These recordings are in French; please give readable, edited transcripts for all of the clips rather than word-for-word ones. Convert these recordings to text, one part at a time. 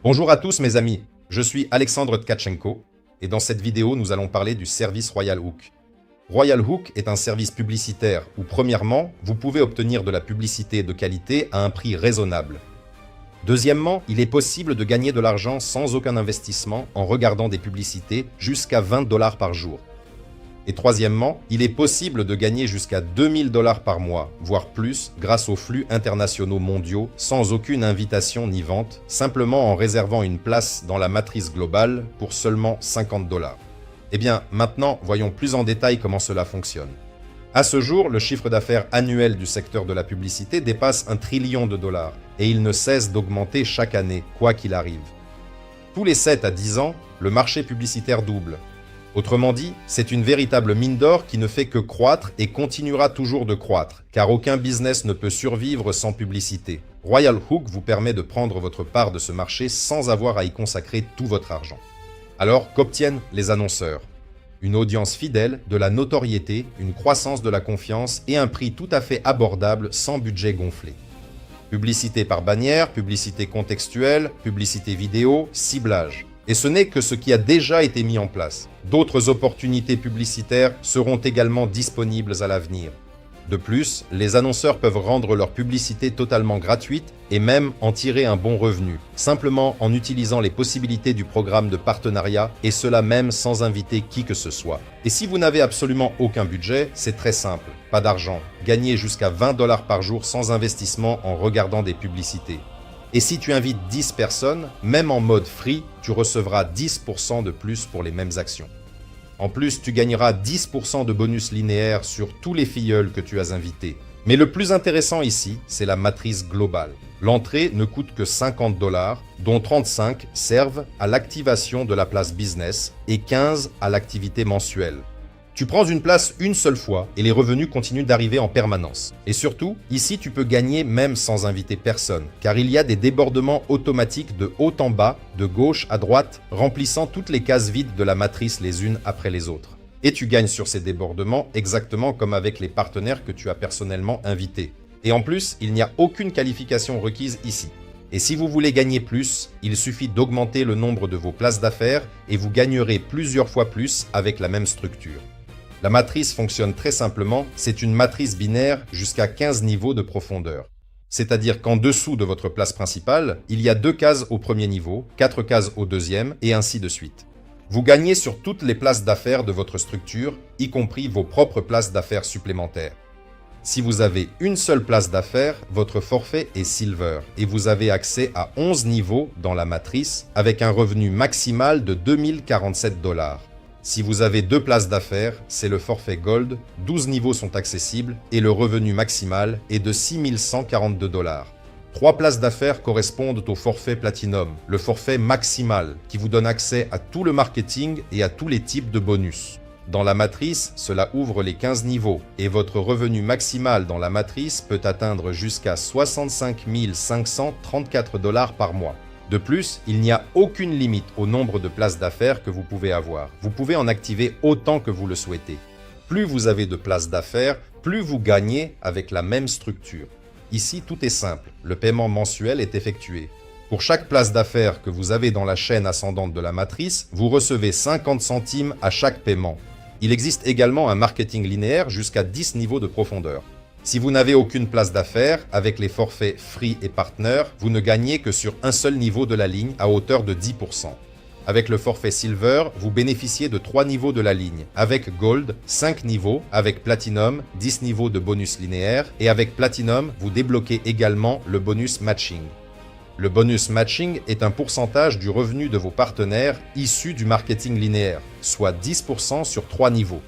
Bonjour à tous mes amis, je suis Alexandre Tkatchenko et dans cette vidéo nous allons parler du service Royal Hook. Royal Hook est un service publicitaire où premièrement, vous pouvez obtenir de la publicité de qualité à un prix raisonnable. Deuxièmement, il est possible de gagner de l'argent sans aucun investissement en regardant des publicités jusqu'à 20 $ par jour. Et troisièmement, il est possible de gagner jusqu'à 2000 $ par mois, voire plus, grâce aux flux internationaux mondiaux, sans aucune invitation ni vente, simplement en réservant une place dans la matrice globale pour seulement 50 $. Eh bien, maintenant, voyons plus en détail comment cela fonctionne. À ce jour, le chiffre d'affaires annuel du secteur de la publicité dépasse 1 trillion de dollars, et il ne cesse d'augmenter chaque année, quoi qu'il arrive. Tous les 7 à 10 ans, le marché publicitaire double. Autrement dit, c'est une véritable mine d'or qui ne fait que croître et continuera toujours de croître, car aucun business ne peut survivre sans publicité. Royal Hook vous permet de prendre votre part de ce marché sans avoir à y consacrer tout votre argent. Alors, qu'obtiennent les annonceurs? Une audience fidèle, de la notoriété, une croissance de la confiance et un prix tout à fait abordable sans budget gonflé. Publicité par bannière, publicité contextuelle, publicité vidéo, ciblage. Et ce n'est que ce qui a déjà été mis en place. D'autres opportunités publicitaires seront également disponibles à l'avenir. De plus, les annonceurs peuvent rendre leur publicité totalement gratuite et même en tirer un bon revenu, simplement en utilisant les possibilités du programme de partenariat et cela même sans inviter qui que ce soit. Et si vous n'avez absolument aucun budget, c'est très simple, pas d'argent. Gagnez jusqu'à 20 $ par jour sans investissement en regardant des publicités. Et si tu invites 10 personnes, même en mode free, tu recevras 10% de plus pour les mêmes actions. En plus, tu gagneras 10% de bonus linéaire sur tous les filleuls que tu as invités. Mais le plus intéressant ici, c'est la matrice globale. L'entrée ne coûte que 50 $, dont 35 servent à l'activation de la place business et 15 à l'activité mensuelle. Tu prends une place une seule fois et les revenus continuent d'arriver en permanence. Et surtout, ici tu peux gagner même sans inviter personne, car il y a des débordements automatiques de haut en bas, de gauche à droite, remplissant toutes les cases vides de la matrice les unes après les autres. Et tu gagnes sur ces débordements exactement comme avec les partenaires que tu as personnellement invités. Et en plus, il n'y a aucune qualification requise ici. Et si vous voulez gagner plus, il suffit d'augmenter le nombre de vos places d'affaires et vous gagnerez plusieurs fois plus avec la même structure. La matrice fonctionne très simplement, c'est une matrice binaire jusqu'à 15 niveaux de profondeur. C'est-à-dire qu'en dessous de votre place principale, il y a 2 cases au premier niveau, 4 cases au deuxième, et ainsi de suite. Vous gagnez sur toutes les places d'affaires de votre structure, y compris vos propres places d'affaires supplémentaires. Si vous avez une seule place d'affaires, votre forfait est Silver, et vous avez accès à 11 niveaux dans la matrice, avec un revenu maximal de 2047 $. Si vous avez 2 places d'affaires, c'est le forfait Gold, 12 niveaux sont accessibles et le revenu maximal est de 6142 $. 3 places d'affaires correspondent au forfait Platinum, le forfait maximal qui vous donne accès à tout le marketing et à tous les types de bonus. Dans la matrice, cela ouvre les 15 niveaux et votre revenu maximal dans la matrice peut atteindre jusqu'à 65 534 $ par mois. De plus, il n'y a aucune limite au nombre de places d'affaires que vous pouvez avoir. Vous pouvez en activer autant que vous le souhaitez. Plus vous avez de places d'affaires, plus vous gagnez avec la même structure. Ici, tout est simple. Le paiement mensuel est effectué. Pour chaque place d'affaires que vous avez dans la chaîne ascendante de la matrice, vous recevez 50 centimes à chaque paiement. Il existe également un marketing linéaire jusqu'à 10 niveaux de profondeur. Si vous n'avez aucune place d'affaires, avec les forfaits Free et Partner, vous ne gagnez que sur un seul niveau de la ligne à hauteur de 10%. Avec le forfait Silver, vous bénéficiez de 3 niveaux de la ligne. Avec Gold, 5 niveaux. Avec Platinum, 10 niveaux de bonus linéaire. Et avec Platinum, vous débloquez également le bonus Matching. Le bonus Matching est un pourcentage du revenu de vos partenaires issus du marketing linéaire, soit 10% sur 3 niveaux.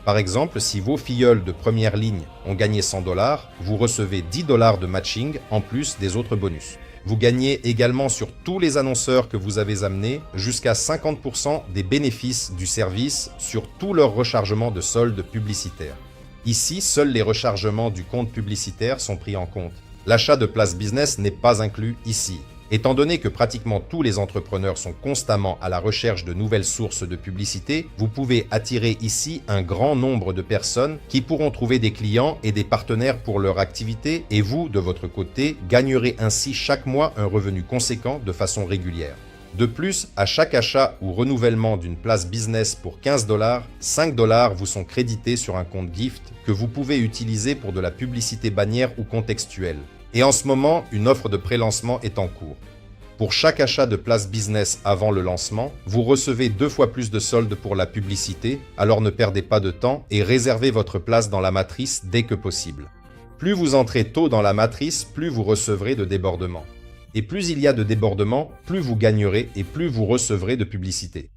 Par exemple, si vos filleuls de première ligne ont gagné 100 $, vous recevez 10 $ de matching en plus des autres bonus. Vous gagnez également sur tous les annonceurs que vous avez amenés jusqu'à 50% des bénéfices du service sur tout leur rechargement de soldes publicitaires. Ici, seuls les rechargements du compte publicitaire sont pris en compte. L'achat de places business n'est pas inclus ici. Étant donné que pratiquement tous les entrepreneurs sont constamment à la recherche de nouvelles sources de publicité, vous pouvez attirer ici un grand nombre de personnes qui pourront trouver des clients et des partenaires pour leur activité et vous, de votre côté, gagnerez ainsi chaque mois un revenu conséquent de façon régulière. De plus, à chaque achat ou renouvellement d'une place business pour 15 $, 5 $ vous sont crédités sur un compte gift que vous pouvez utiliser pour de la publicité bannière ou contextuelle. Et en ce moment, une offre de pré-lancement est en cours. Pour chaque achat de place business avant le lancement, vous recevez 2 fois plus de soldes pour la publicité, alors ne perdez pas de temps et réservez votre place dans la matrice dès que possible. Plus vous entrez tôt dans la matrice, plus vous recevrez de débordements. Et plus il y a de débordements, plus vous gagnerez et plus vous recevrez de publicité.